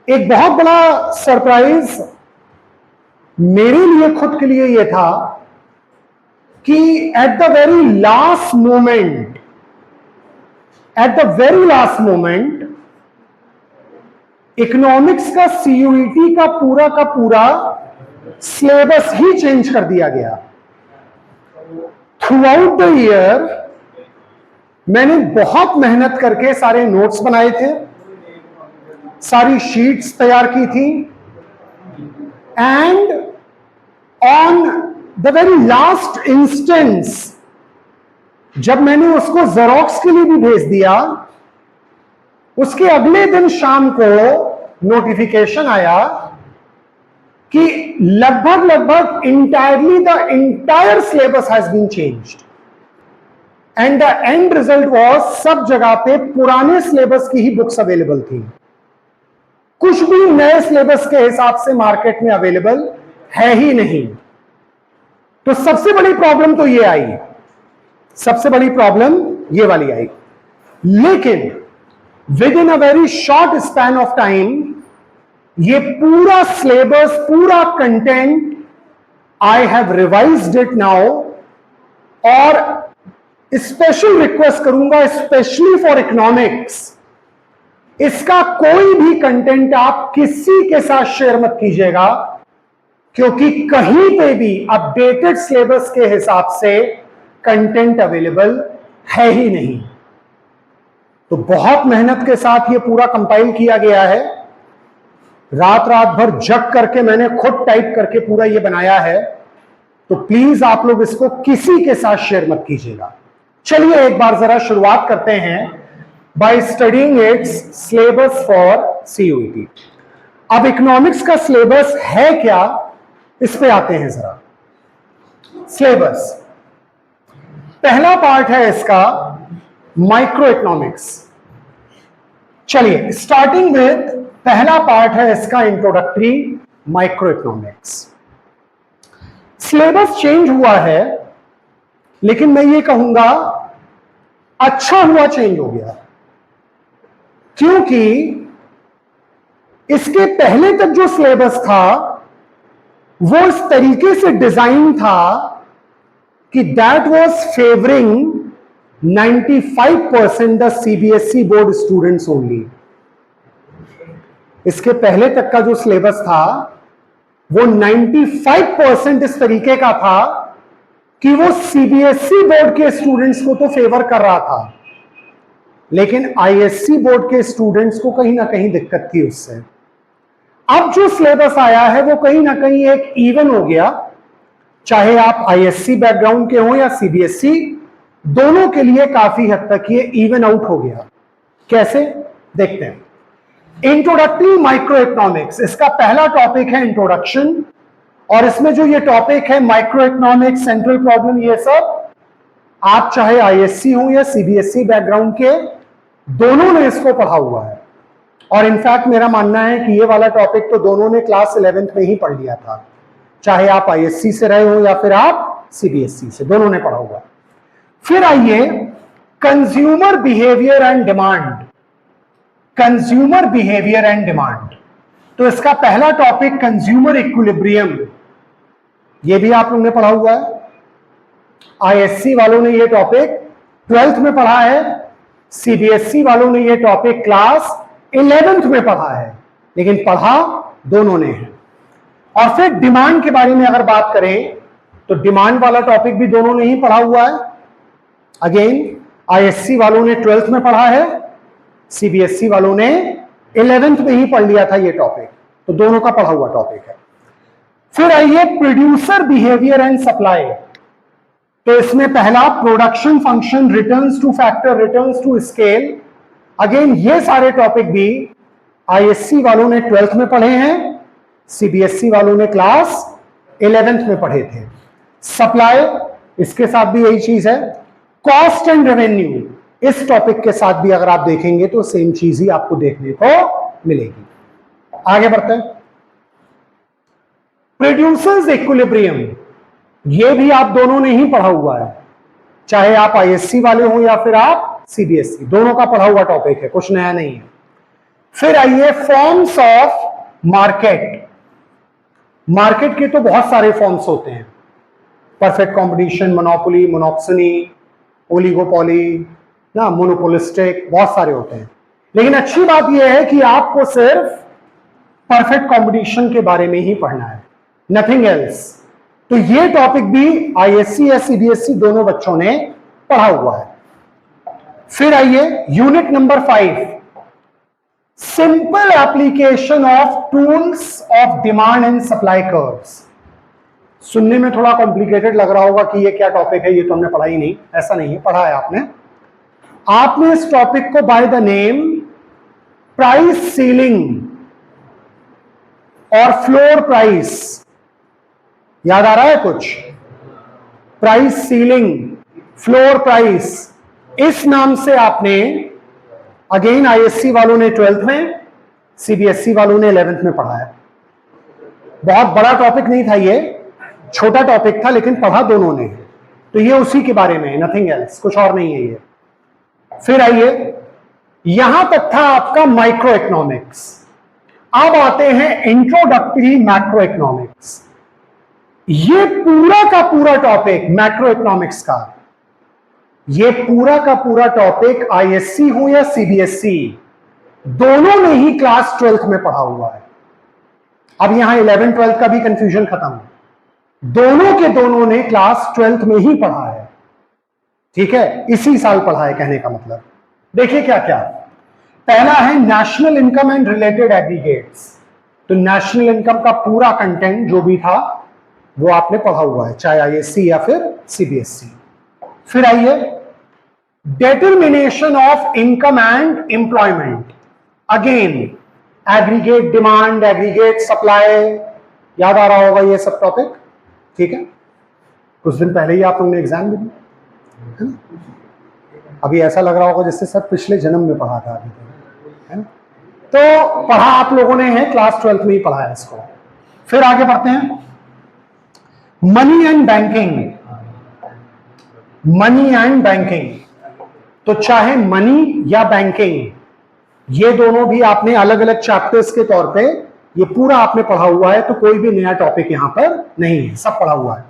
एक बहुत बड़ा सरप्राइज मेरे लिए खुद के लिए यह था कि at the very last moment economics का सीयूईटी का पूरा सिलेबस ही चेंज कर दिया गया। थ्रू आउट द ईयर मैंने बहुत मेहनत करके सारे नोट्स बनाए थे, सारी शीट्स तैयार की थी, and on the very last instance जब मैंने उसको जेरोक्स के लिए भी भेज दिया, उसके अगले दिन शाम को नोटिफिकेशन आया कि लगभग entirely the entire syllabus has been changed and the end result was सब जगह पे पुराने सिलेबस की ही बुक्स अवेलेबल थी। कुछ भी नए सिलेबस के हिसाब से मार्केट में अवेलेबल है ही नहीं। तो सबसे बड़ी प्रॉब्लम तो ये आई, सबसे बड़ी प्रॉब्लम ये वाली आई। लेकिन with in a very short span of time ये पूरा सिलेबस, पूरा content I have revised it now, और स्पेशल रिक्वेस्ट करूंगा स्पेशली फॉर इकोनॉमिक्स, इसका कोई भी कंटेंट आप किसी के साथ शेयर मत कीजिएगा, क्योंकि कहीं पे भी अपडेटेड सिलेबस के हिसाब से कंटेंट अवेलेबल है ही नहीं। तो बहुत मेहनत के साथ ये पूरा कंपाइल किया गया है, रात भर जग करके मैंने खुद टाइप करके पूरा ये बनाया है। तो प्लीज आप लोग इसको किसी के साथ शेयर मत कीजिएगा। चलिए एक बार जरा शुरुआत करते हैं by studying its syllabus for CUET. अब इकोनॉमिक्स का सिलेबस है क्या, इस पे आते हैं जरा। सिलेबस पहला पार्ट है इसका माइक्रो इकोनॉमिक्स। चलिए स्टार्टिंग विद पहला पार्ट है इसका introductory micro economics. Syllabus change हुआ है, लेकिन मैं ये कहूंगा अच्छा हुआ चेंज हो गया, क्योंकि इसके पहले तक जो सिलेबस था वो इस तरीके से डिजाइन था कि that was favouring 95% the CBSE board students only. इसके पहले तक का जो सिलेबस था वो 95% इस तरीके का था कि वो सीबीएसई बोर्ड के स्टूडेंट्स को तो फेवर कर रहा था, लेकिन आईएससी बोर्ड के स्टूडेंट्स को कहीं ना कहीं दिक्कत थी उससे। अब जो सिलेबस आया है वो कहीं ना कहीं एक इवन हो गया, चाहे आप आईएससी बैकग्राउंड के हो या सीबीएसई, दोनों के लिए काफी हद तक ये इवन आउट हो गया। कैसे, देखते हैं। इंट्रोडक्टरी माइक्रो इकोनॉमिक्स, इसका पहला टॉपिक है इंट्रोडक्शन, और इसमें जो ये टॉपिक है माइक्रो इकोनॉमिक्स, सेंट्रल प्रॉब्लम, ये सब आप चाहे आईएससी हो या सीबीएसई बैकग्राउंड के, दोनों ने इसको पढ़ा हुआ है। और इनफैक्ट मेरा मानना है कि ये वाला टॉपिक तो दोनों ने क्लास 11th में ही पढ़ लिया था, चाहे आप आईएससी से रहे हो या फिर आप सीबीएसई से, दोनों ने पढ़ा हुआ। फिर आइए consumer behaviour and demand. Consumer behaviour and demand, तो इसका पहला टॉपिक कंज्यूमर इक्विलिब्रियम, ये भी आप लोगों ने पढ़ा हुआ है। आईएससी वालों ने ये टॉपिक 12th में पढ़ा है, सीबीएसई वालों ने ये टॉपिक क्लास 11th में पढ़ा है, लेकिन पढ़ा दोनों ने है। और फिर डिमांड के बारे में अगर बात करें तो डिमांड वाला टॉपिक भी दोनों ने ही पढ़ा हुआ है। अगेन आईएससी वालों ने 12th में पढ़ा है, सीबीएसई वालों ने 11th में ही पढ़ लिया था ये टॉपिक, तो दोनों का पढ़ा हुआ टॉपिक है। फिर आइए प्रोड्यूसर बिहेवियर एंड सप्लाई, तो इसमें पहला production function, returns to factor, returns to scale. Again ये सारे टॉपिक भी आईएससी वालों ने 12th में पढ़े हैं, सीबीएसई वालों ने क्लास 11th में पढ़े थे। सप्लाई, इसके साथ भी यही चीज है। कॉस्ट एंड रेवेन्यू, इस टॉपिक के साथ भी अगर आप देखेंगे तो सेम चीज ही आपको देखने को मिलेगी। आगे बढ़ते हैं। प्रोड्यूसर्स इक्विलिब्रियम, ये भी आप दोनों ने ही पढ़ा हुआ है, चाहे आप आईएससी वाले हो या फिर आप सीबीएसई, दोनों का पढ़ा हुआ टॉपिक है, कुछ नया नहीं है। फिर आइए फॉर्म्स ऑफ मार्केट। मार्केट के तो बहुत सारे फॉर्म्स होते हैं, परफेक्ट कंपटीशन, मोनोपोली, मोनोप्सनी, ओलिगोपोली ना, मोनोपोलिस्टिक, बहुत सारे होते हैं। लेकिन अच्छी बात यह है कि आपको सिर्फ परफेक्ट कंपटीशन के बारे में ही पढ़ना है, नथिंग एल्स। तो ये टॉपिक भी आईएससी या सीबीएसई दोनों बच्चों ने पढ़ा हुआ है। फिर आइए unit number 5, simple application of tools of demand and supply curves. सुनने में थोड़ा कॉम्प्लिकेटेड लग रहा होगा कि ये क्या टॉपिक है, ये तो हमने पढ़ा ही नहीं। ऐसा नहीं है, पढ़ा है आपने इस टॉपिक को by the name price ceiling और फ्लोर प्राइस, याद आ रहा है कुछ? प्राइस सीलिंग, फ्लोर प्राइस, इस नाम से आपने अगेन आईएससी वालों ने 12th में, सीबीएसई वालों ने 11th में पढ़ा है। बहुत बड़ा टॉपिक नहीं था ये, छोटा टॉपिक था, लेकिन पढ़ा दोनों ने। तो ये उसी के बारे में, नथिंग एल्स, कुछ और नहीं है ये। फिर आइए, यहां तक था आपका माइक्रो इकोनॉमिक्स। अब आते हैं इंट्रोडक्टरी मैक्रो इकोनॉमिक्स। ये पूरा का पूरा टॉपिक मैक्रो इकोनॉमिक्स का, ये पूरा का पूरा टॉपिक आईएससी हो या सीबीएसई, दोनों ने ही क्लास 12th में पढ़ा हुआ है। अब यहां 11 12 का भी कंफ्यूजन खत्म, दोनों के दोनों ने क्लास 12th में ही पढ़ा है। ठीक है, इसी साल पढ़ा है, कहने का मतलब। देखिए क्या क्या, पहला है national income and related aggregates. तो नेशनल इनकम का पूरा कंटेंट जो भी था वो आपने पढ़ा हुआ है, चाहे आईएससी या फिर सीबीएसई। फिर आइए, determination of income and employment, again aggregate demand, aggregate supply, याद आ रहा होगा ये सब टॉपिक। ठीक है, कुछ दिन पहले ही आप लोगों ने एग्जाम भी दिया, अभी ऐसा लग रहा होगा जैसे सर पिछले जन्म में पढ़ा था अभी, है ना? तो पढ़ा आप लोगों ने है, क्लास 12th में ही पढ़ा है इसको। फिर आगे बढ़ते हैं, money and banking. Money and banking, तो चाहे मनी या बैंकिंग, ये दोनों भी आपने अलग अलग चैप्टर्स के तौर पे, ये पूरा आपने पढ़ा हुआ है। तो कोई भी नया टॉपिक यहां पर नहीं है, सब पढ़ा हुआ है।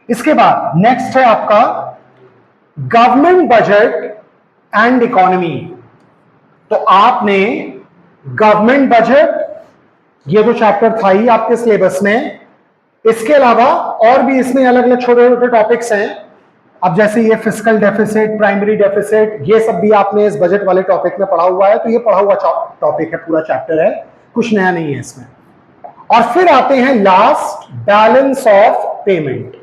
इसके बाद नेक्स्ट है आपका गवर्नमेंट बजट एंड इकोनॉमी। तो आपने गवर्नमेंट बजट, ये तो चैप्टर था ही आपके सिलेबस में, इसके अलावा और भी इसमें अलग अलग छोटे छोटे टॉपिक्स हैं। अब जैसे ये फिस्कल डेफिसिट, प्राइमरी डेफिसिट, ये सब भी आपने इस बजट वाले टॉपिक में पढ़ा हुआ है। तो ये पढ़ा हुआ टॉपिक है, पूरा चैप्टर है, कुछ नया नहीं है इसमें। और फिर आते हैं लास्ट, बैलेंस ऑफ पेमेंट।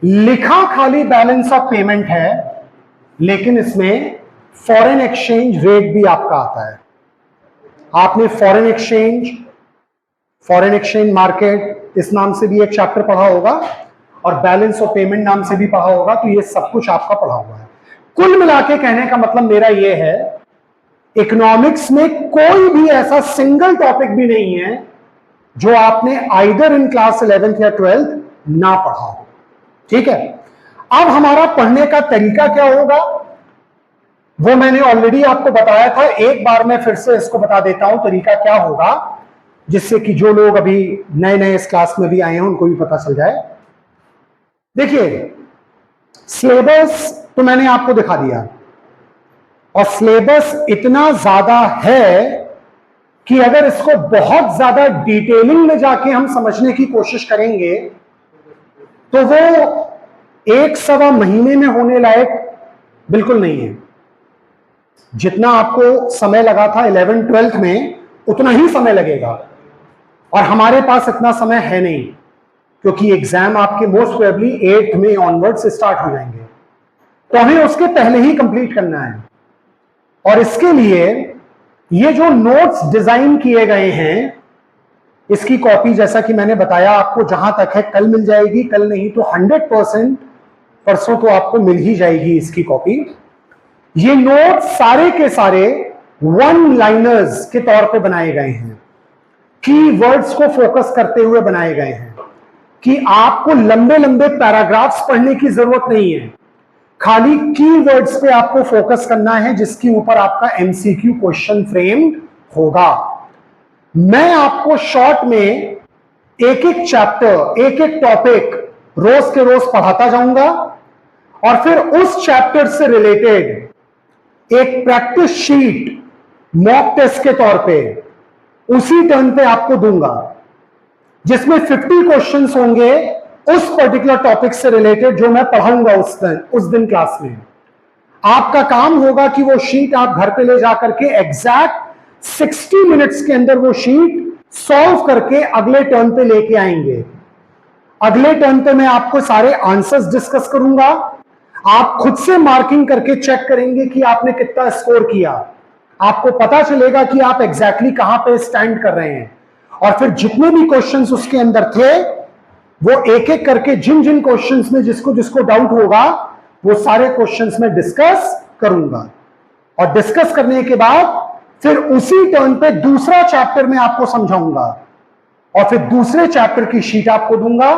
लिखा खाली बैलेंस ऑफ पेमेंट है, लेकिन इसमें फॉरेन एक्सचेंज रेट भी आपका आता है। आपने फॉरेन एक्सचेंज मार्केट इस नाम से भी एक चैप्टर पढ़ा होगा, और बैलेंस ऑफ पेमेंट नाम से भी पढ़ा होगा। तो ये सब कुछ आपका पढ़ा हुआ है। कुल मिला के कहने का मतलब मेरा ये है, इकोनॉमिक्स में कोई भी ऐसा सिंगल टॉपिक भी नहीं है जो आपने आइदर इन क्लास 11th या 12th ना पढ़ा हो। ठीक है, अब हमारा पढ़ने का तरीका क्या होगा वो मैंने ऑलरेडी आपको बताया था, एक बार मैं फिर से इसको बता देता हूं तरीका क्या होगा, जिससे कि जो लोग अभी नए नए इस क्लास में भी आए हैं उनको भी पता चल जाए। देखिए, सिलेबस तो मैंने आपको दिखा दिया, और सिलेबस इतना ज्यादा है कि अगर इसको बहुत ज्यादा डिटेलिंग में जाके हम समझने की कोशिश करेंगे तो वो 1-1.25 महीने में होने लायक बिल्कुल नहीं है। जितना आपको समय लगा था 11th 12th में, उतना ही समय लगेगा, और हमारे पास इतना समय है नहीं, क्योंकि एग्जाम आपके मोस्ट प्रोबेबली 8th में ऑनवर्ड से स्टार्ट हो जाएंगे। तो हमें उसके पहले ही कंप्लीट करना है। और इसके लिए ये जो नोट्स डिजाइन किए गए हैं, इसकी कॉपी जैसा कि मैंने बताया आपको जहां तक है कल मिल जाएगी, कल नहीं तो 100% परसों तो आपको मिल ही जाएगी इसकी कॉपी। ये नोट्स सारे के सारे वन लाइनर्स के तौर पे बनाए गए हैं, की वर्ड्स को फोकस करते हुए बनाए गए हैं, कि आपको लंबे लंबे पैराग्राफ्स पढ़ने की जरूरत नहीं है, खाली की वर्ड्स पे आपको फोकस करना है, जिसके ऊपर आपका एमसीक्यू क्वेश्चन फ्रेम्ड होगा। मैं आपको शॉर्ट में एक एक चैप्टर, एक एक टॉपिक रोज के रोज पढ़ाता जाऊंगा और फिर उस चैप्टर से रिलेटेड एक प्रैक्टिस शीट मॉक टेस्ट के तौर पे उसी टर्न पे आपको दूंगा, जिसमें 50 क्वेश्चंस होंगे उस पर्टिकुलर टॉपिक से रिलेटेड जो मैं पढ़ाऊंगा उस दिन क्लास में। आपका काम होगा कि वो शीट आप घर पे ले जाकर के एग्जैक्ट 60 मिनट्स के अंदर वो शीट सॉल्व करके अगले टर्न पे लेके आएंगे। अगले टर्न पे मैं आपको सारे आंसर्स डिस्कस करूंगा, आप खुद से मार्किंग करके चेक करेंगे कि आपने कितना स्कोर किया। आपको पता चलेगा कि आप एग्जैक्टली कहां पे स्टैंड कर रहे हैं, और फिर जितने भी क्वेश्चंस उसके अंदर थे वो एक एक करके जिन जिन क्वेश्चंस में जिसको जिसको डाउट होगा वो सारे क्वेश्चंस में डिस्कस करूंगा। और डिस्कस करने के बाद फिर उसी टर्न पे दूसरा चैप्टर में आपको समझाऊंगा और फिर दूसरे चैप्टर की शीट आपको दूंगा,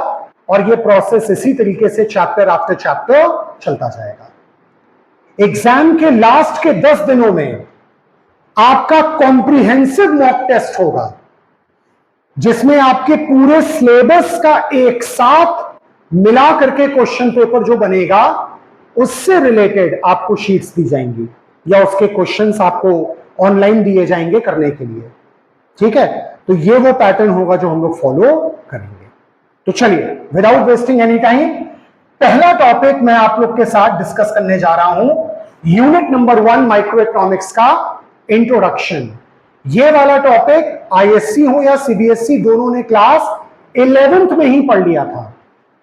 और ये प्रोसेस इसी तरीके से चैप्टर आफ्टर चैप्टर चलता जाएगा। एग्जाम के लास्ट के 10 दिनों में आपका कॉम्प्रिहेंसिव मॉक टेस्ट होगा, जिसमें आपके पूरे सिलेबस का एक साथ मिला करके क्वेश्चन पेपर जो बनेगा उससे रिलेटेड आपको शीट्स दी जाएंगी या उसके क्वेश्चंस आपको ऑनलाइन दिए जाएंगे करने के लिए। ठीक है, तो ये वो पैटर्न होगा जो हम लोग फॉलो करेंगे। तो चलिए विदाउट वेस्टिंग एनी टाइम पहला टॉपिक मैं आप लोग के साथ डिस्कस करने जा रहा हूं, यूनिट नंबर 1 माइक्रो इकोनॉमिक्स का इंट्रोडक्शन। ये वाला टॉपिक आईएससी हो या सीबीएसई दोनों ने क्लास 11th में ही पढ़ लिया था।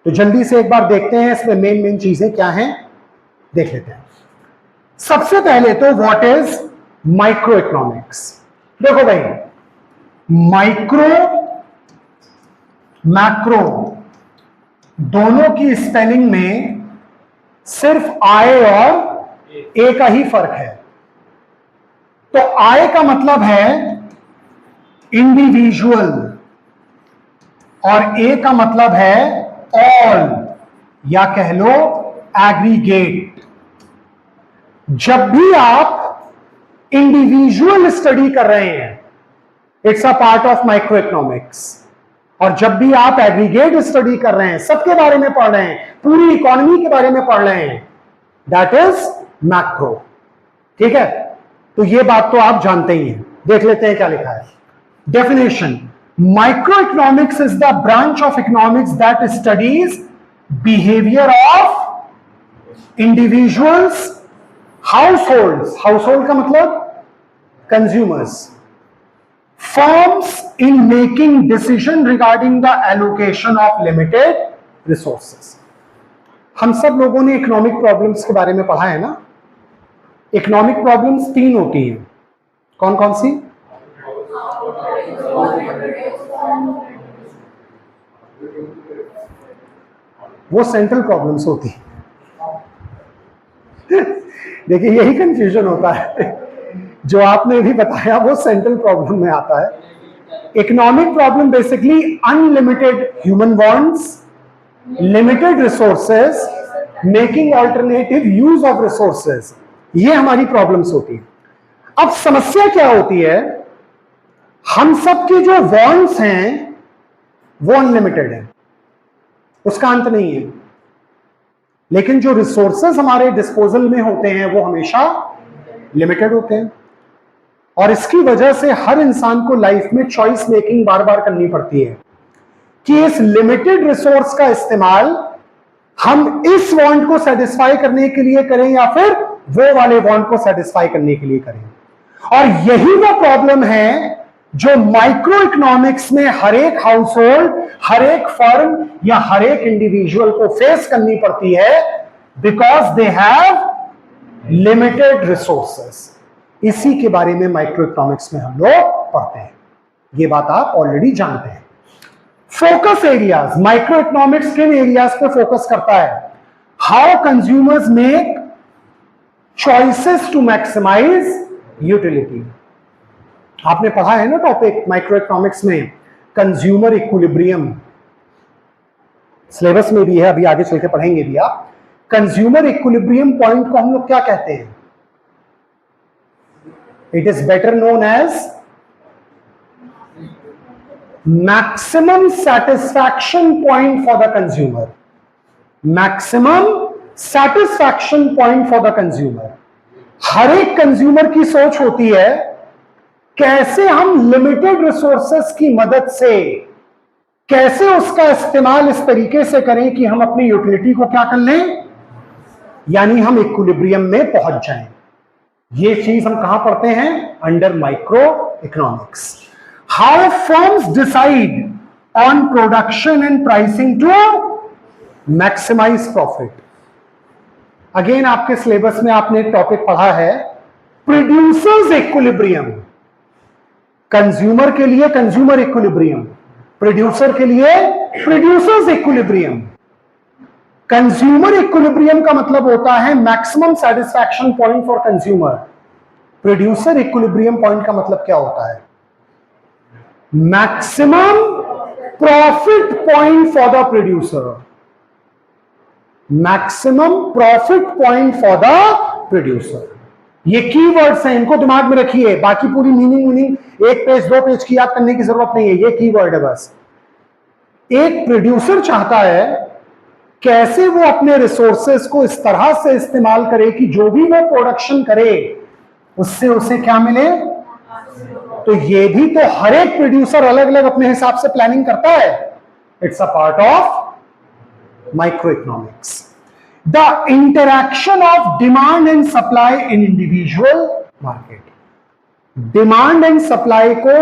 तो जल्दी से एक बार देखते हैं इसमें मेन चीजें क्या हैं, देख लेते हैं। सबसे पहले तो व्हाट इज माइक्रो इकोनॉमिक्स। देखो भाई, माइक्रो मैक्रो दोनों की स्पेलिंग में सिर्फ आई और ए का ही फर्क है। तो आई का मतलब है इंडिविजुअल और ए का मतलब है ऑल या कह लो एग्रीगेट। जब भी आप इंडिविजुअल स्टडी कर रहे हैं it's a part of micro economics, और जब भी आप एग्रीगेट स्टडी कर रहे हैं, सबके बारे में पढ़ रहे हैं, पूरी इकोनॉमी के बारे में पढ़ रहे हैं, दैट इज मैक्रो। ठीक है, तो ये बात तो आप जानते ही हैं। देख लेते हैं क्या लिखा है। Definition, micro economics is the branch of economics that studies behaviour of individuals, households, household का मतलब consumers, firms in making decision regarding the allocation of limited resources. हम सब लोगों ने इकोनॉमिक प्रॉब्लम्स के बारे में पढ़ा है ना। इकोनॉमिक प्रॉब्लम्स 3 होती हैं, कौन कौन सी? वो सेंट्रल प्रॉब्लम्स होती हैं। देखिए यही कंफ्यूजन होता है, जो आपने भी बताया वो सेंट्रल प्रॉब्लम में आता है। Economic problem basically unlimited human wants, limited resources, making alternative use of resources, ये हमारी प्रॉब्लम्स होती है। अब समस्या क्या होती है, हम सब के जो वांट्स हैं वो अनलिमिटेड है, उसका अंत नहीं है, लेकिन जो रिसोर्सेज हमारे डिस्पोजल में होते हैं वो हमेशा लिमिटेड होते हैं। और इसकी वजह से हर इंसान को लाइफ में चॉइस मेकिंग बार बार करनी पड़ती है कि इस लिमिटेड रिसोर्स का इस्तेमाल हम इस वांट को सेटिस्फाई करने के लिए करें या फिर वो वाले वांट को सेटिस्फाई करने के लिए करें। और यही वो प्रॉब्लम है जो माइक्रो इकोनॉमिक्स में हर एक हाउसहोल्ड, हर एक फर्म या हर एक इंडिविजुअल को फेस करनी पड़ती है, because they have limited resources. इसी के बारे में माइक्रो इकोनॉमिक्स में हम लोग पढ़ते हैं, ये बात आप ऑलरेडी जानते हैं। फोकस एरियाज, माइक्रो इकोनॉमिक्स किन एरियाज पे फोकस करता है? How consumers make choices to maximise utility. आपने पढ़ा है ना टॉपिक माइक्रो इकोनॉमिक्स में, कंज्यूमर इक्विलिब्रियम, सिलेबस में भी है, अभी आगे चल के पढ़ेंगे भी आप। कंज्यूमर इक्विलिब्रियम पॉइंट को हम लोग क्या कहते हैं? It is better known as maximum satisfaction point for the consumer, maximum satisfaction point for the consumer. हर एक कंज्यूमर की सोच होती है कैसे हम लिमिटेड रिसोर्सेस की मदद से कैसे उसका इस्तेमाल इस तरीके से करें कि हम अपनी यूटिलिटी को क्या कर लें, यानी हम इक्विलिब्रियम में पहुंच जाएं। ये चीज हम कहां पढ़ते हैं? Under micro economics. How firms decide on production and pricing to maximise profit. Again आपके सिलेबस में आपने एक टॉपिक पढ़ा है प्रोड्यूसर्स इक्विलिब्रियम। कंज्यूमर के लिए कंज्यूमर इक्विलिब्रियम, प्रोड्यूसर के लिए प्रोड्यूसर्स इक्विलिब्रियम। कंज्यूमर इक्विलिब्रियम का मतलब होता है maximum satisfaction point for consumer. Producer equilibrium point का मतलब क्या होता है? Maximum profit point for the producer, maximum profit point for the producer. ये कीवर्ड्स हैं, इनको दिमाग में रखिए। बाकी पूरी मीनिंग एक पेज दो पेज की याद करने की जरूरत नहीं है, ये कीवर्ड है बस। एक प्रोड्यूसर चाहता है कैसे वो अपने रिसोर्सेस को इस तरह से इस्तेमाल करे कि जो भी वो प्रोडक्शन करे उससे उसे क्या मिले। तो ये भी तो हर एक प्रोड्यूसर अलग अलग अपने हिसाब से प्लानिंग करता है। It's a part of micro economics. The interaction of demand and supply in individual market. Demand and supply को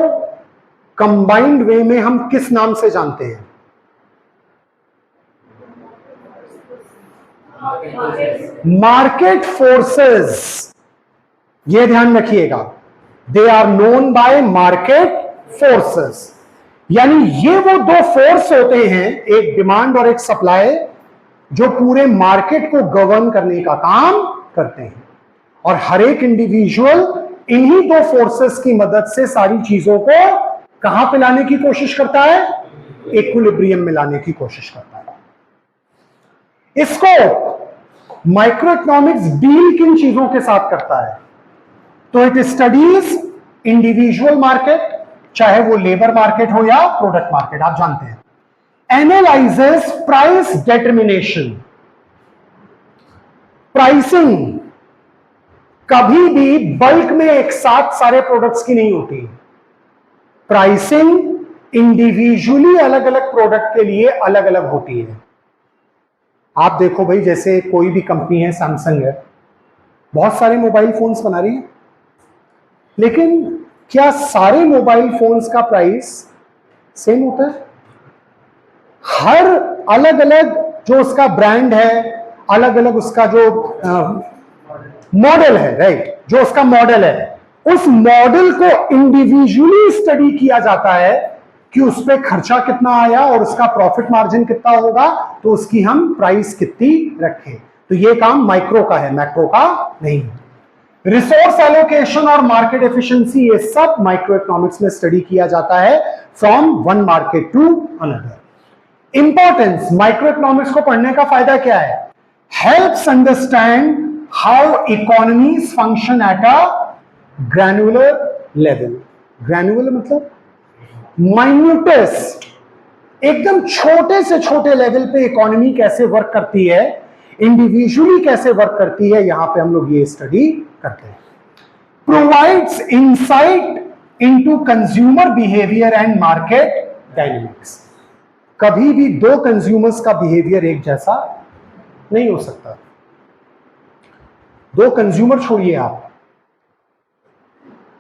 कंबाइंड वे में हम किस नाम से जानते हैं? Market forces. ये ध्यान रखिएगा, they are known by market forces. यानी ये वो दो फोर्स होते हैं, एक डिमांड और एक सप्लाई, जो पूरे मार्केट को गवर्न करने का काम करते हैं। और हर एक इंडिविजुअल इन्हीं दो फोर्सेस की मदद से सारी चीजों को कहां पे लाने की कोशिश करता है? इक्विलिब्रियम में लाने की कोशिश करता है। इसको माइक्रो इकोनॉमिक्स डील किन चीजों के साथ करता है? तो इट स्टडीज इंडिविजुअल मार्केट, चाहे वो लेबर मार्केट हो या प्रोडक्ट मार्केट, आप जानते हैं। Analyses price determination. प्राइसिंग कभी भी बल्क में एक साथ सारे प्रोडक्ट्स की नहीं होती। प्राइसिंग इंडिविजुअली अलग अलग प्रोडक्ट के लिए अलग अलग होती है। आप देखो भाई, जैसे कोई भी कंपनी है, सैमसंग है, बहुत सारे मोबाइल फोन्स बना रही है, लेकिन क्या सारे मोबाइल फोन्स का प्राइस सेम होता है? हर अलग अलग जो उसका ब्रांड है, अलग अलग उसका जो मॉडल है, राइट, जो उसका मॉडल है, उस मॉडल को इंडिविजुअली स्टडी किया जाता है कि उस पर खर्चा कितना आया और उसका प्रॉफिट मार्जिन कितना होगा, तो उसकी हम प्राइस कितनी रखें। तो ये काम माइक्रो का है, मैक्रो का नहीं है। रिसोर्स एलोकेशन और मार्केट एफिशिएंसी, ये सब माइक्रो इकोनॉमिक्स में स्टडी किया जाता है from one market to another. Importance, micro economics को पढ़ने का फायदा क्या है? Helps understand how economies function at a granular level. Granular मतलब माइन्यूटेस्ट, एकदम छोटे से छोटे लेवल पे इकोनॉमी कैसे वर्क करती है, इंडिविजुअली कैसे वर्क करती है, यहां पे हम लोग ये स्टडी करते हैं। Provides insight into consumer behaviour and market dynamics. कभी भी दो कंज्यूमर्स का बिहेवियर एक जैसा नहीं हो सकता। दो कंज्यूमर छोड़िए आप,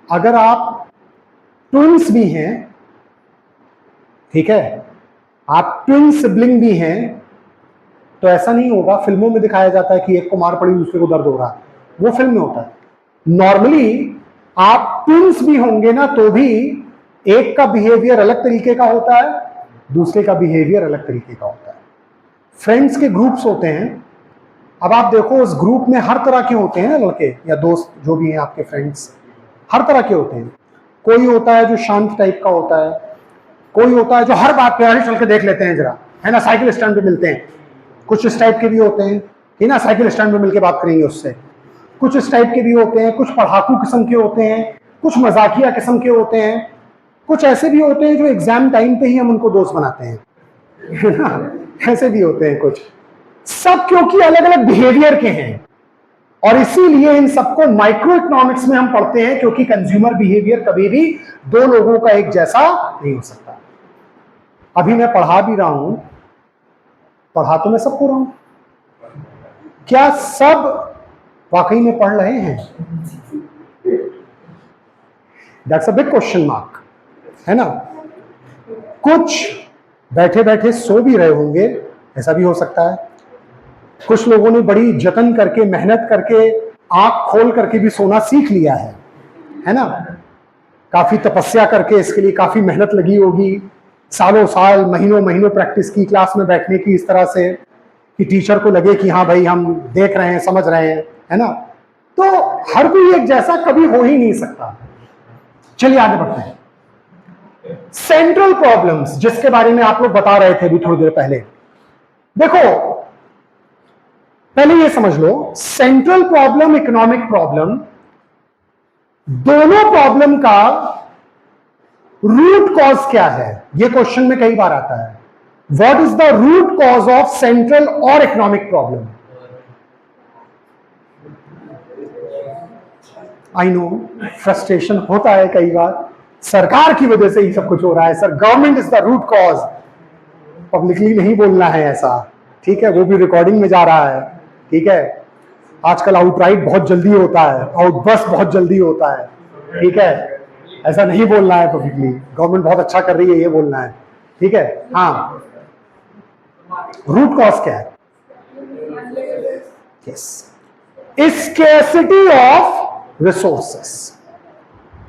अगर आप ट्विंस भी हैं, ठीक है, आप ट्विन सिबलिंग भी हैं, तो ऐसा नहीं होगा। फिल्मों में दिखाया जाता है कि एक को मार पड़ी दूसरे को दर्द हो रहा है, वो फिल्म में होता है। नॉर्मली आप ट्विंस भी होंगे ना, तो भी एक का बिहेवियर अलग तरीके का होता है, दूसरे का बिहेवियर अलग तरीके का होता है। फ्रेंड्स के ग्रुप्स होते हैं, अब आप देखो उस ग्रुप में हर तरह के होते हैं ना, लड़के या दोस्त जो भी हैं आपके फ्रेंड्स, हर तरह के होते हैं। कोई होता है जो शांत टाइप का होता है, कोई होता है जो हर बात पे अरे चल के देख लेते हैं जरा, है ना, साइकिल स्टैंड पे मिलते हैं। कुछ इस टाइप के भी होते हैं कि ना साइकिल स्टैंड पे मिलके बात करेंगे उससे। कुछ इस टाइप के भी होते हैं, कुछ पढ़ाकू किस्म के होते हैं, कुछ मजाकिया किस्म के होते हैं। कुछ ऐसे भी होते हैं जो एग्जाम टाइम पे ही हम उनको दोस्त बनाते हैं, है ना, ऐसे भी होते हैं कुछ, सब क्योंकि अलग अलग बिहेवियर के हैं। और इसीलिए इन सबको माइक्रो इकोनॉमिक्स में हम पढ़ते हैं, क्योंकि कंज्यूमर बिहेवियर कभी भी दो लोगों का एक जैसा नहीं हो सकता। अभी मैं पढ़ा भी रहा हूं, पढ़ा तो मैं सबको रहा हूं, क्या सब वाकई में पढ़ रहे हैं? That's a big question mark, है ना। कुछ बैठे बैठे सो भी रहे होंगे, ऐसा भी हो सकता है। कुछ लोगों ने बड़ी जतन करके, मेहनत करके, आंख खोल करके भी सोना सीख लिया है ना। काफी तपस्या करके इसके लिए काफी मेहनत लगी होगी, सालों साल, महीनों महीनों प्रैक्टिस की, क्लास में बैठने की इस तरह से कि टीचर को लगे कि हाँ भाई हम देख रहे हैं, समझ रहे हैं, है ना। तो हर कोई एक जैसा कभी हो ही नहीं सकता। चलिए आगे बढ़ते हैं। सेंट्रल प्रॉब्लम्स, जिसके बारे में आप लोग बता रहे थे अभी थोड़ी देर पहले। देखो, पहले ये समझ लो, सेंट्रल प्रॉब्लम, इकोनॉमिक प्रॉब्लम, दोनों प्रॉब्लम का रूट कॉज क्या है, ये क्वेश्चन में कई बार आता है। What is the root cause of central और economic problem? I know frustration होता है कई बार, सरकार की वजह से ही सब कुछ हो रहा है sir, government is the root cause. Publicly नहीं बोलना है ऐसा, ठीक है, वो भी रिकॉर्डिंग में जा रहा है, ठीक है। आजकल आउटराइट बहुत जल्दी होता है, आउटबर्स्ट बहुत जल्दी होता है, ठीक है, ऐसा नहीं बोलना है पब्लिकली, गवर्नमेंट बहुत अच्छा कर रही है ये बोलना है, ठीक है। हाँ, रूट कॉज क्या है? Yes, scarcity of resources.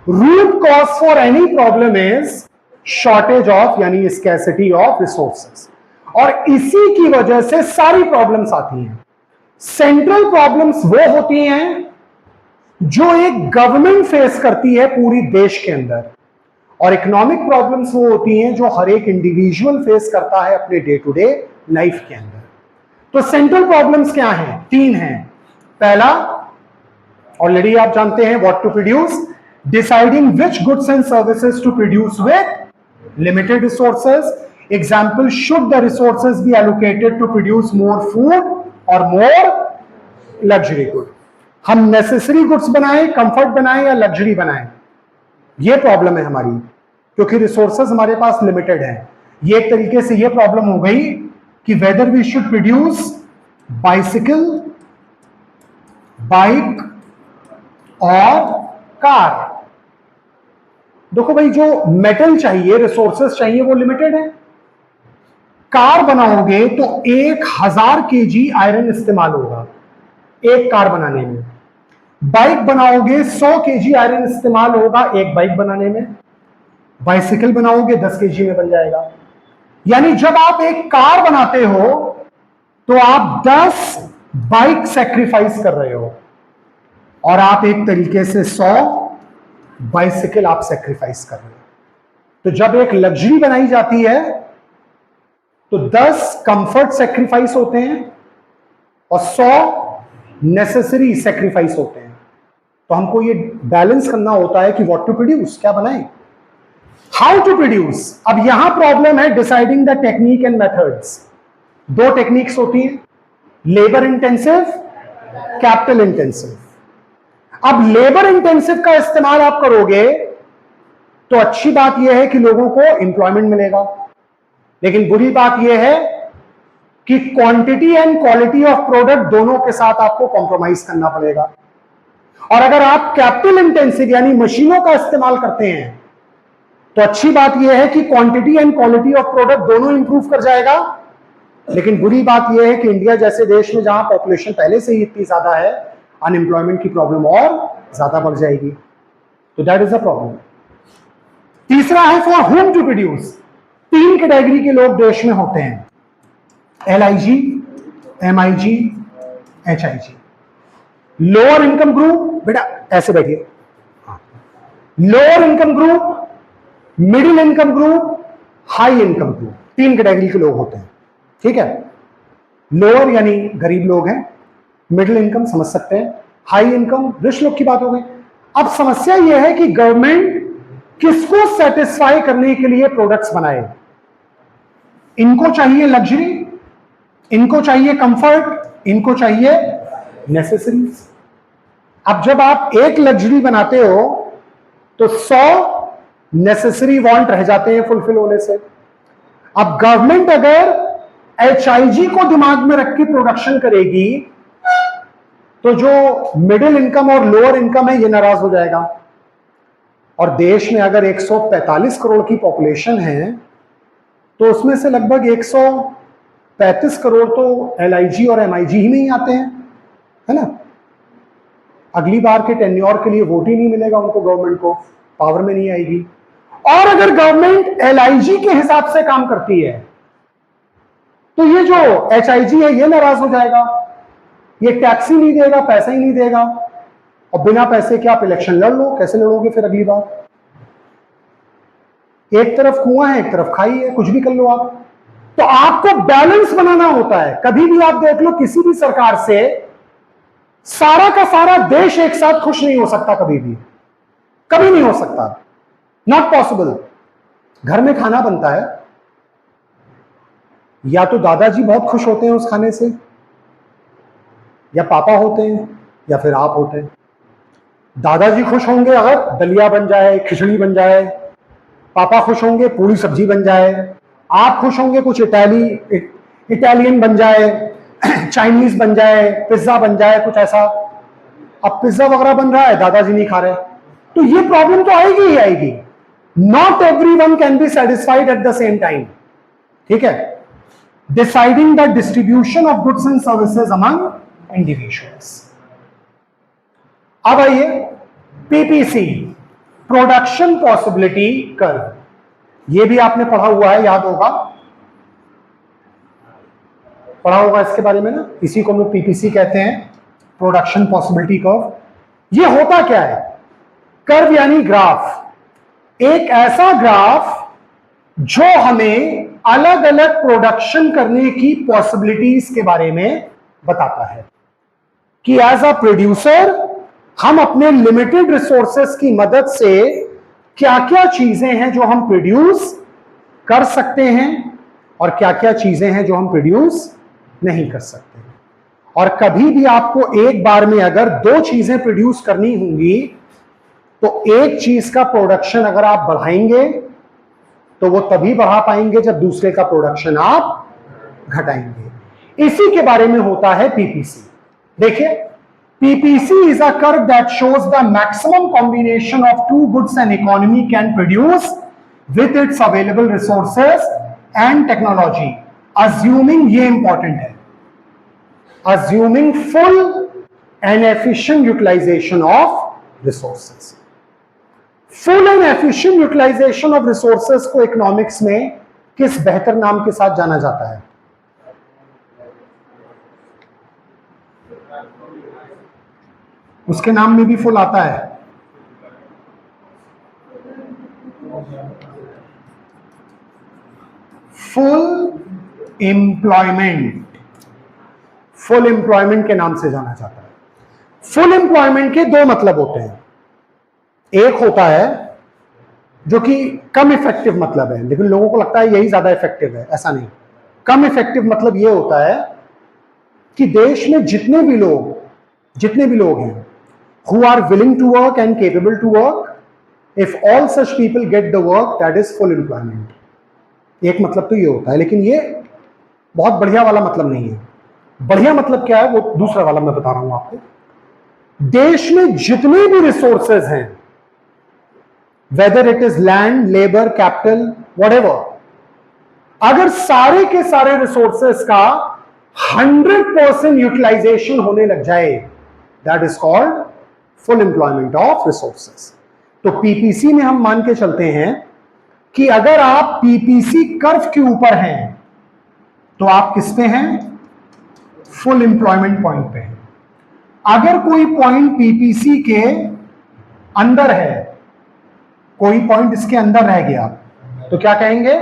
Root cause for any problem is shortage of, यानी स्कैर्सिटी ऑफ रिसोर्सेस, और इसी की वजह से सारी प्रॉब्लम्स आती हैं। सेंट्रल प्रॉब्लम्स वो होती हैं जो एक गवर्नमेंट फेस करती है पूरी देश के अंदर, और इकोनॉमिक प्रॉब्लम्स वो होती हैं जो हर एक इंडिविजुअल फेस करता है अपने डे टू डे लाइफ के अंदर। तो सेंट्रल प्रॉब्लम्स क्या हैं? तीन हैं। पहला, ऑलरेडी आप जानते हैं, what to produce, deciding which goods and services to produce with limited resources. Example, should the resources be allocated to produce more food और मोर लग्जरी गुड। हम नेसेसरी गुड्स बनाएं, कंफर्ट बनाएं या लग्जरी बनाएं, ये प्रॉब्लम है हमारी, क्योंकि रिसोर्सेज हमारे पास लिमिटेड है। ये एक तरीके से ये प्रॉब्लम हो गई कि whether we should produce bicycle, bike और कार। देखो भाई, जो मेटल चाहिए, रिसोर्सेज चाहिए, वो लिमिटेड है। कार बनाओगे तो 1000 केजी आयरन इस्तेमाल होगा एक कार बनाने में। बाइक बनाओगे 100 केजी आयरन इस्तेमाल होगा एक बाइक बनाने में। बाइसिकल बनाओगे 10 केजी में बन जाएगा। यानी जब आप एक कार बनाते हो तो आप 10 बाइक सैक्रिफाइस कर रहे हो, और आप एक तरीके से 100 बाइसिकल आप सैक्रिफाइस कर रहे हो। तो जब एक लग्जरी बनाई जाती है तो 10 कंफर्ट सैक्रिफाइस होते हैं और 100 नेसेसरी सैक्रिफाइस होते हैं। तो हमको ये बैलेंस करना होता है कि व्हाट टू प्रोड्यूस, क्या बनाएं, हाउ टू प्रोड्यूस। अब यहां प्रॉब्लम है deciding the technique and methods. दो टेक्निक्स होती हैं, लेबर इंटेंसिव, कैपिटल इंटेंसिव। अब लेबर इंटेंसिव का इस्तेमाल आप करोगे तो अच्छी बात यह है कि लोगों को एम्प्लॉयमेंट मिलेगा, लेकिन बुरी बात यह है कि quantity and quality of product दोनों के साथ आपको कॉम्प्रोमाइज करना पड़ेगा। और अगर आप कैपिटल इंटेंसिव यानी मशीनों का इस्तेमाल करते हैं तो अच्छी बात यह है कि quantity and quality of product दोनों इंप्रूव कर जाएगा, लेकिन बुरी बात यह है कि इंडिया जैसे देश में जहां पॉपुलेशन पहले से ही इतनी ज्यादा है, अनएम्प्लॉयमेंट की प्रॉब्लम और ज्यादा बढ़ जाएगी। तो दैट इज अ प्रॉब्लम। तीसरा है for whom to produce. 3 category के लोग देश में होते हैं, LIG, MIG, HIG। Lower income group, बेटा ऐसे बैठिए, lower income group, middle income group, high income group, 3 category के लोग होते हैं, ठीक है। लोअर यानी गरीब लोग हैं, मिडिल इनकम समझ सकते हैं, हाई इनकम रिच लोग की बात हो गई। अब समस्या यह है कि गवर्नमेंट किसको सेटिस्फाई करने के लिए प्रोडक्ट्स बनाए? इनको चाहिए लग्जरी, इनको चाहिए कंफर्ट, इनको चाहिए नेसेसरीज। अब जब आप एक लग्जरी बनाते हो तो 100 नेसेसरी वांट रह जाते हैं फुलफिल होने से। अब गवर्नमेंट अगर HIG को दिमाग में रख के प्रोडक्शन करेगी तो जो मिडिल इनकम और लोअर इनकम है ये नाराज हो जाएगा। और देश में अगर 145 करोड़ की पॉपुलेशन है तो उसमें से लगभग 135 करोड़ तो LIG और MIG ही में ही आते हैं, है ना। अगली बार के टेन्योर के लिए वोट ही नहीं मिलेगा उनको, गवर्नमेंट को पावर में नहीं आएगी। और अगर गवर्नमेंट LIG के हिसाब से काम करती है तो ये जो HIG है ये नाराज हो जाएगा, ये टैक्स ही नहीं देगा, पैसा ही नहीं देगा। और बिना पैसे के आप इलेक्शन लड़ लो, कैसे लड़ोगे फिर अगली बार? एक तरफ कुआं है, एक तरफ खाई है, कुछ भी कर लो आप। तो आपको बैलेंस बनाना होता है। कभी भी आप देख लो किसी भी सरकार से सारा का सारा देश एक साथ खुश नहीं हो सकता, कभी भी, कभी नहीं हो सकता, नॉट पॉसिबल। घर में खाना बनता है, या तो दादाजी बहुत खुश होते हैं उस खाने से, या पापा होते हैं, या फिर आप होते हैं। दादाजी खुश होंगे अगर दलिया बन जाए, खिचड़ी बन जाए, पापा खुश होंगे पूरी सब्जी बन जाए, आप खुश होंगे कुछ इटालियन बन जाए, चाइनीज बन जाए, पिज्जा बन जाए, कुछ ऐसा। अब पिज्जा वगैरह बन रहा है, दादाजी नहीं खा रहे, तो ये प्रॉब्लम तो आएगी ही आएगी। Not everyone can be satisfied at the same time, ठीक है। Deciding the distribution of goods and services among individuals. अब आइए PPC, प्रोडक्शन पॉसिबिलिटी कर्व। ये भी आपने पढ़ा हुआ है, याद होगा, पढ़ा होगा इसके बारे में ना। इसी को हम लोग PPC कहते हैं, प्रोडक्शन पॉसिबिलिटी कर्व। ये होता क्या है? कर्व यानी ग्राफ, एक ऐसा ग्राफ जो हमें अलग अलग प्रोडक्शन करने की पॉसिबिलिटीज के बारे में बताता है कि एज अ प्रोड्यूसर हम अपने लिमिटेड रिसोर्सेस की मदद से क्या क्या चीजें हैं जो हम प्रोड्यूस कर सकते हैं और क्या क्या चीजें हैं जो हम प्रोड्यूस नहीं कर सकते। और कभी भी आपको एक बार में अगर 2 चीजें प्रोड्यूस करनी होंगी तो एक चीज का प्रोडक्शन अगर आप बढ़ाएंगे तो वो तभी बढ़ा पाएंगे जब दूसरे का प्रोडक्शन आप घटाएंगे। इसी के बारे में होता है PPC। देखिए, PPC is a curve that shows the maximum combination of two goods an economy can produce with its available resources and technology, assuming, ये important है, assuming full and efficient utilization of resources। full and efficient utilization of resources को economics में किस बेहतर नाम के साथ जाना जाता है? उसके नाम में भी फुल आता है, फुल एम्प्लॉयमेंट। फुल एम्प्लॉयमेंट के नाम से जाना जाता है। फुल एम्प्लॉयमेंट के 2 मतलब होते हैं। एक होता है जो कि कम इफेक्टिव मतलब है, लेकिन लोगों को लगता है यही ज्यादा इफेक्टिव है, ऐसा नहीं। कम इफेक्टिव मतलब ये होता है कि देश में जितने भी लोग हैं who are willing to work and capable to work, if all such people get the work, that is full employment। एक मतलब तो ये होता है, लेकिन ये बहुत बढ़िया वाला मतलब नहीं है। बढ़िया मतलब क्या है वो दूसरा वाला मैं बता रहा हूं आपको। देश में जितने भी रिसोर्सेज हैं, whether it is land, labour, capital, whatever, अगर सारे के सारे रिसोर्सेज का 100% यूटिलाइजेशन होने लग जाए, that is called full employment of resources. तो PPC में हम मान के चलते हैं कि अगर आप PPC कर्व के ऊपर हैं तो आप किस पे हैं? फुल एम्प्लॉयमेंट पॉइंट पे हैं। अगर कोई पॉइंट PPC के अंदर है, कोई पॉइंट इसके अंदर रह गया, तो क्या कहेंगे?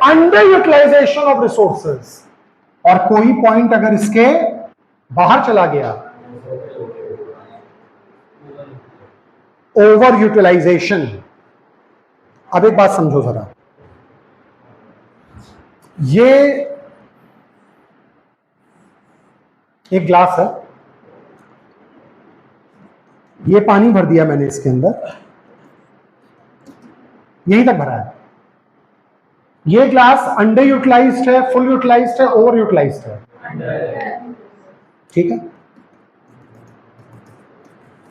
Under utilisation of resources. और कोई पॉइंट अगर इसके बाहर चला गया, ओवर यूटिलाइजेशन। अब एक बात समझो जरा, ये एक ग्लास है, ये पानी भर दिया मैंने इसके अंदर, यहीं तक भरा है। ये ग्लास अंडर यूटिलाइज्ड है, फुल यूटिलाइज्ड है, ओवर यूटिलाइज्ड है? ठीक है,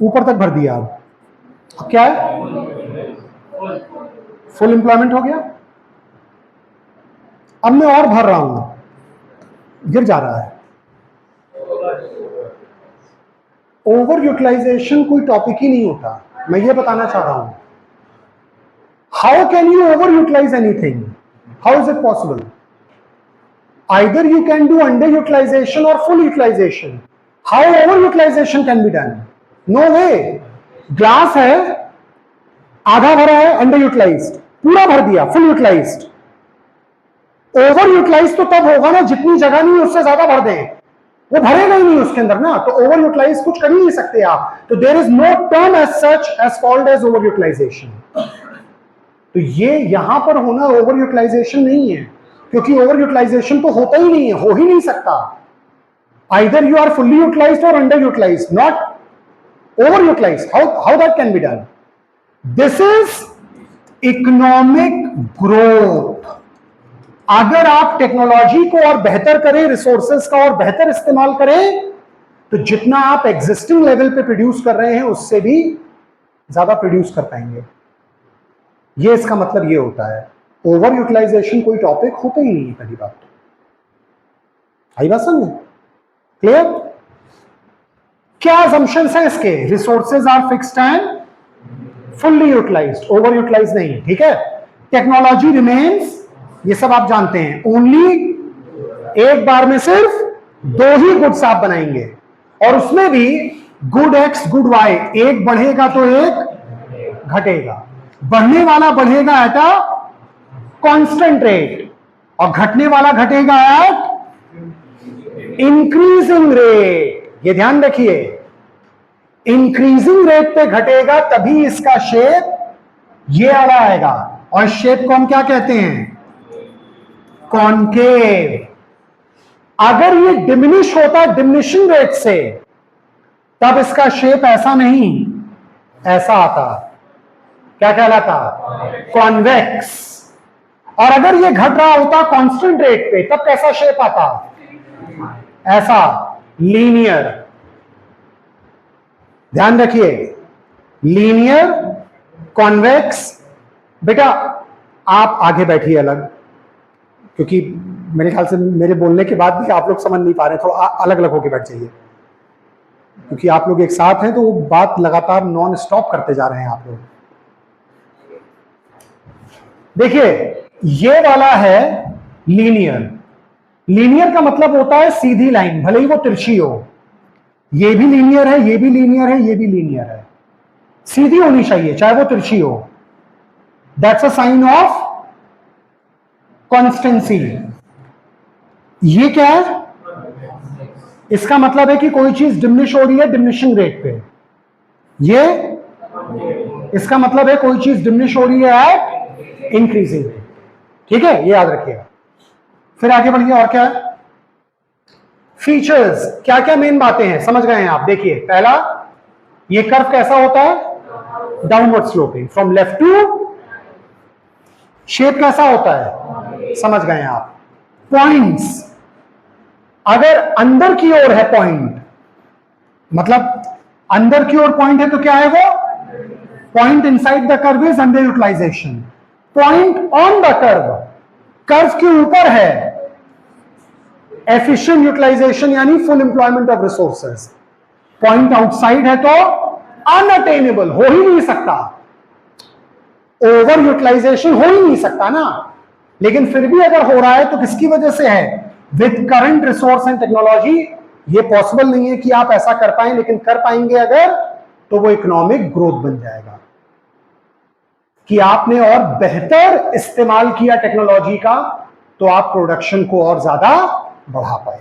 ऊपर तक भर दिया। अब क्या है? फुल एम्प्लॉयमेंट हो गया। अब मैं और भर रहा हूं, गिर जा रहा है। ओवर यूटिलाइजेशन कोई टॉपिक ही नहीं होता, मैं ये बताना चाह रहा हूं। How can you over utilise anything? How is it possible? Either you can do under utilisation और full utilisation. How over utilisation can be done? No way. Glass है, आधा भरा है अंडर यूटिलाइज्ड, पूरा भर दिया फुल यूटिलाइज्ड। ओवर यूटिलाइज तो तब होगा ना जितनी जगह नहीं उससे ज्यादा भर दें, वो भरेगा ही नहीं उसके अंदर ना, तो ओवर यूटिलाइज कुछ कर ही नहीं सकते आप। तो there is no term as such as called as over utilisation. तो ये यहां पर होना ओवर यूटिलाइजेशन नहीं है, क्योंकि ओवर यूटिलाइजेशन तो होता ही नहीं है, हो ही नहीं सकता। Either you are fully utilised और under utilised, not over utilised. How that can be done? This is economic growth. अगर आप टेक्नोलॉजी को और बेहतर करें, रिसोर्सेज का और बेहतर इस्तेमाल करें, तो जितना आप एग्जिस्टिंग लेवल पे प्रोड्यूस कर रहे हैं उससे भी ज्यादा प्रोड्यूस कर पाएंगे। ये इसका मतलब ये होता है। ओवर यूटिलाइजेशन कोई टॉपिक होता ही नहीं है। पहली बात तो आई बात समझ? क्लियर? क्या assumptions है इसके? Resources are fixed and fully utilised, over utilise नहीं। ठीक है? टेक्नोलॉजी रिमेन्स, ये सब आप जानते हैं, ओनली एक बार में सिर्फ 2 ही गुड्स आप बनाएंगे, और उसमें भी गुड एक्स गुड वाई, एक बढ़ेगा तो एक घटेगा। बढ़ने वाला बढ़ेगा एट अ कांस्टेंट रेट और घटने वाला घटेगा एट इंक्रीजिंग रेट। ये ध्यान रखिए, इंक्रीजिंग रेट पे घटेगा तभी इसका शेप ये वाला आएगा, और शेप को हम क्या कहते हैं? कॉनकेव। अगर ये डिमिनिश होता डिमिनिशिंग रेट से, तब इसका शेप ऐसा नहीं, ऐसा आता। क्या कहलाता? कॉन्वेक्स। और अगर ये घट रहा होता कांस्टेंट रेट पे, तब कैसा शेप आता? ऐसा, लीनियर। ध्यान रखिए, लीनियर, कॉन्वेक्स। बेटा आप आगे बैठिए अलग, क्योंकि मेरे ख्याल से मेरे बोलने के बाद भी आप लोग समझ नहीं पा रहे, थोड़ा अलग अलग होकर बैठ जाइए, क्योंकि आप लोग एक साथ हैं तो वो बात लगातार नॉन स्टॉप करते जा रहे हैं आप लोग। देखिए, ये वाला है लीनियर। लीनियर का मतलब होता है सीधी लाइन, भले ही वो तिरछी हो। ये भी लीनियर है, ये भी लीनियर है, ये भी लीनियर है, सीधी होनी चाहिए चाहे वो तिरछी हो। That's a sign of constancy. ये क्या है? इसका मतलब है कि कोई चीज डिमिनिश हो रही है डिमिनिशिंग रेट पे। ये इसका मतलब है कोई चीज डिमिनिश हो रही है एट इंक्रीजिंग रेट। ठीक है, ये याद रखिएगा। फिर आगे बढ़िए, और क्या है? फीचर्स। क्या क्या मेन बातें हैं समझ गए हैं आप? देखिए, पहला, ये कर्व कैसा होता है? Downward sloping from left to. Shape कैसा होता है? समझ गए हैं आप। पॉइंट्स, अगर अंदर की ओर है पॉइंट, मतलब अंदर की ओर पॉइंट है तो क्या है वो? Point inside the curve is under utilisation. Point on the curve, curve के ऊपर है एफिशिएंट यूटिलाइजेशन यानी full employment of resources. Point outside है तो अनअटेनेबल, हो ही नहीं सकता, ओवर यूटिलाइजेशन हो ही नहीं सकता ना। लेकिन फिर भी अगर हो रहा है तो किसकी वजह से है? With current resource and technology ये पॉसिबल नहीं है कि आप ऐसा कर पाए, लेकिन कर पाएंगे अगर, तो वो इकोनॉमिक ग्रोथ बन जाएगा कि आपने और बेहतर इस्तेमाल किया टेक्नोलॉजी का, तो आप प्रोडक्शन को और ज्यादा बढ़ा पाए।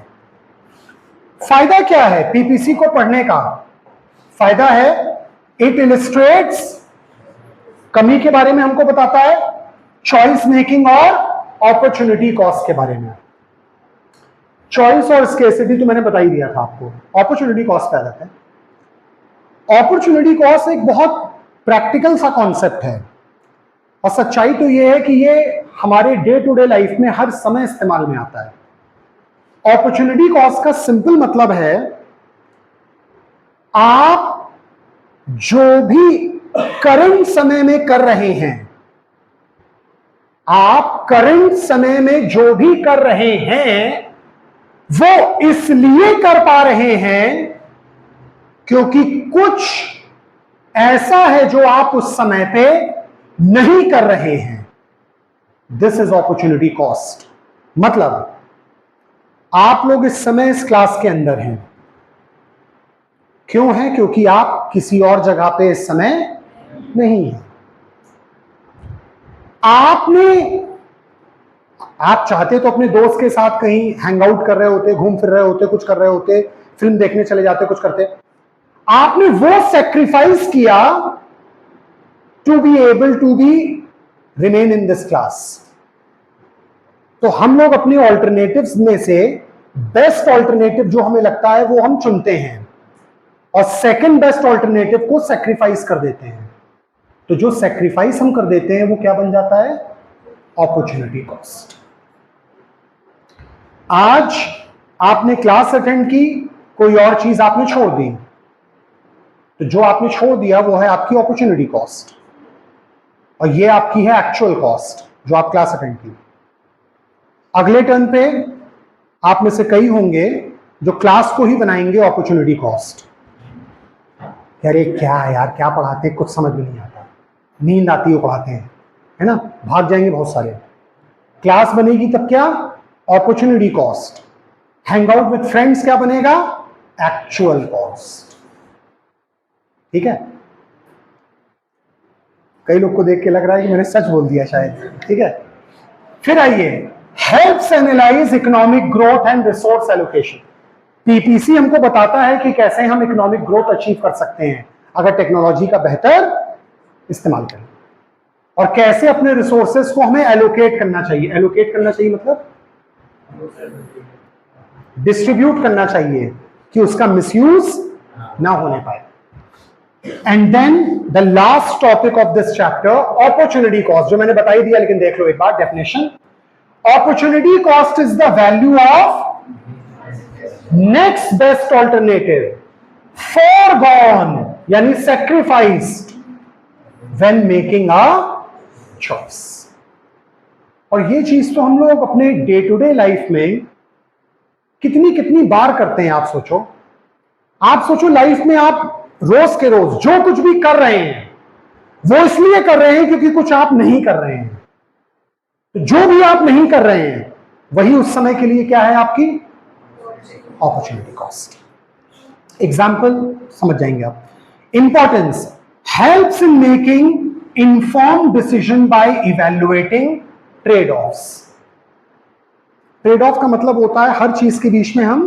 फायदा क्या है पीपीसी को पढ़ने का? फायदा है, इट इलस्ट्रेट्स, कमी के बारे में हमको बताता है, चॉइस मेकिंग और अपॉर्चुनिटी कॉस्ट के बारे में। चॉइस और स्केर्सिटी तो मैंने बता ही दिया था आपको। अपॉर्चुनिटी कॉस्ट क्या रहता है? अपॉर्चुनिटी कॉस्ट एक बहुत प्रैक्टिकल सा कॉन्सेप्ट है और सच्चाई तो यह है कि ये हमारे डे टू डे लाइफ में हर समय इस्तेमाल में आता है। अपॉर्चुनिटी कॉस्ट का सिंपल मतलब है आप जो भी करंट समय में कर रहे हैं, आप करंट समय में जो भी कर रहे हैं वो इसलिए कर पा रहे हैं क्योंकि कुछ ऐसा है जो आप उस समय पे नहीं कर रहे हैं। This is opportunity cost. मतलब आप लोग इस समय इस क्लास के अंदर हैं। क्यों है? क्योंकि आप किसी और जगह पे इस समय नहीं है। आप चाहते तो अपने दोस्त के साथ कहीं हैंग आउट कर रहे होते, घूम फिर रहे होते, कुछ कर रहे होते, फिल्म देखने चले जाते, कुछ करते। आपने वो सेक्रीफाइस किया to be able to be remain in this class. तो हम लोग अपने ऑल्टरनेटिव्स में से बेस्ट ऑल्टरनेटिव जो हमें लगता है वो हम चुनते हैं और सेकंड बेस्ट ऑल्टरनेटिव को सेक्रीफाइस कर देते हैं। तो जो सेक्रीफाइस हम कर देते हैं वो क्या बन जाता है? Opportunity cost. आज आपने क्लास अटेंड की, कोई और चीज आपने छोड़ दी, तो जो आपने छोड़ दिया वो है आपकी अपॉर्चुनिटी कॉस्ट और ये आपकी है एक्चुअल कॉस्ट जो आप क्लास अटेंड की। अगले टर्न पे आप में से कई होंगे जो क्लास को ही बनाएंगे अपॉर्चुनिटी कॉस्ट। अरे क्या है यार, क्या पढ़ाते हैं, कुछ समझ में नहीं आता, नींद आती है पढ़ाते हैं, है ना, भाग जाएंगे बहुत सारे। क्लास बनेगी तब क्या? Opportunity cost. Hang out with friends क्या बनेगा? Actual cost. ठीक है? कई लोग को देख के लग रहा है कि मैंने सच बोल दिया शायद। ठीक है, फिर आइए, helps analyse economic growth and resource allocation. PPC हमको बताता है कि कैसे हम इकोनॉमिक ग्रोथ अचीव कर सकते हैं अगर टेक्नोलॉजी का बेहतर इस्तेमाल करें, और कैसे अपने रिसोर्सेज को हमें एलोकेट करना चाहिए। एलोकेट करना चाहिए मतलब डिस्ट्रीब्यूट करना चाहिए कि उसका मिसयूज ना होने पाए। And then the last topic of this chapter, opportunity cost, जो मैंने बता ही दिया लेकिन देख लो एक बार definition. Opportunity cost is the value of next best alternative foregone यानी sacrificed when making a choice। और ये चीज तो हम लोग अपने डे टू डे लाइफ में कितनी कितनी बार करते हैं। आप सोचो लाइफ में आप रोज के रोज जो कुछ भी कर रहे हैं वो इसलिए कर रहे हैं क्योंकि कुछ आप नहीं कर रहे हैं। तो जो भी आप नहीं कर रहे हैं वही उस समय के लिए क्या है? आपकी अपॉर्चुनिटी कॉस्ट। एग्जाम्पल समझ जाएंगे आप। Importance, helps in making informed decision by evaluating trade offs. Trade off का मतलब होता है हर चीज के बीच में हम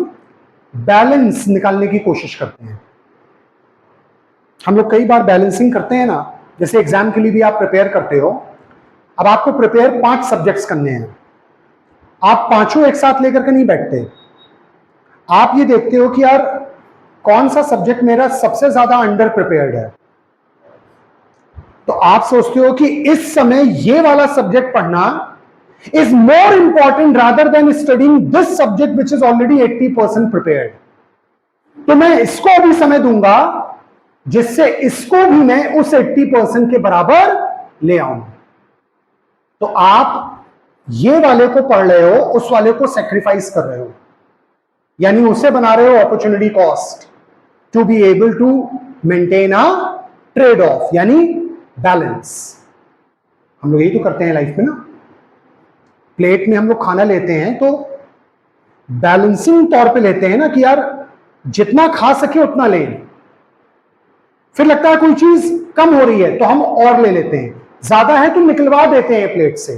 बैलेंस निकालने की कोशिश करते हैं। हम लोग कई बार बैलेंसिंग करते हैं ना, जैसे एग्जाम के लिए भी आप प्रिपेयर करते हो। अब आपको प्रिपेयर 5 सब्जेक्ट्स करने हैं, आप पांचों एक साथ लेकर के नहीं बैठते। आप ये देखते हो कि यार कौन सा सब्जेक्ट मेरा सबसे ज्यादा अंडर प्रिपेयर्ड है, तो आप सोचते हो कि इस समय ये वाला सब्जेक्ट पढ़ना is more important rather than studying this subject which is already 80% prepared. तो मैं इसको अभी समय दूंगा जिससे इसको भी मैं उस 80% के बराबर ले आऊं। तो आप ये वाले को पढ़ रहे हो, उस वाले को सेक्रीफाइस कर रहे हो, यानी उसे बना रहे हो opportunity cost to be able to maintain a trade off यानी बैलेंस। हम लोग यही तो करते हैं लाइफ में ना। प्लेट में हम लोग खाना लेते हैं तो बैलेंसिंग तौर पे लेते हैं ना कि यार जितना खा सके उतना लें। फिर लगता है कोई चीज कम हो रही है तो हम और ले लेते हैं, ज्यादा है तो निकलवा देते हैं प्लेट से।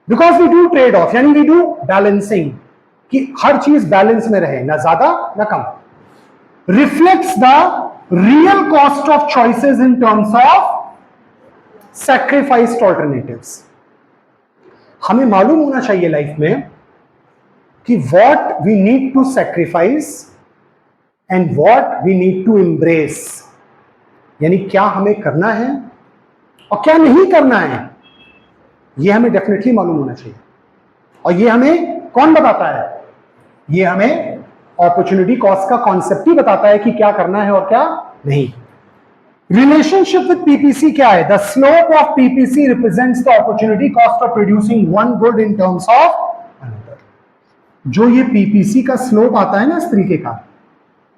Because we do trade off यानी वी डू बैलेंसिंग, कि हर चीज बैलेंस में रहे, ना ज्यादा ना कम। Reflects the real cost of choices in terms of sacrificed alternatives. हमें मालूम होना चाहिए लाइफ में कि what we need to sacrifice and what we need to embrace, यानी क्या हमें करना है और क्या नहीं करना है, यह हमें डेफिनेटली मालूम होना चाहिए। और यह हमें कौन बताता है? यह हमें अपॉर्चुनिटी कॉस्ट का कॉन्सेप्ट ही बताता है कि क्या करना है और क्या नहीं। रिलेशनशिप विद पीपीसी क्या है? The slope of PPC represents the opportunity cost of producing one good in terms of another. जो ये पीपीसी का स्लोप आता है ना इस तरीके का,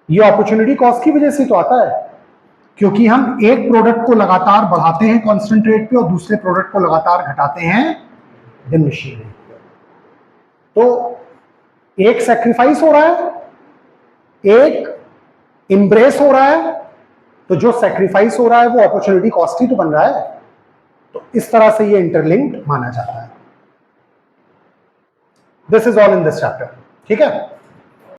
ये अपॉर्चुनिटी कॉस्ट की वजह से तो आता है, क्योंकि हम एक प्रोडक्ट को लगातार बढ़ाते हैं कांस्टेंट रेट पे और दूसरे प्रोडक्ट को लगातार घटाते हैं डिमिनिशिंग रेट पे। तो एक सैक्रिफाइस हो रहा है, एक इंब्रेस हो रहा है, तो जो सैक्रिफाइस हो रहा है वो अपॉर्चुनिटी कॉस्ट ही तो बन रहा है। तो इस तरह से ये इंटरलिंक्ड माना जाता है। This is all in this chapter. ठीक है।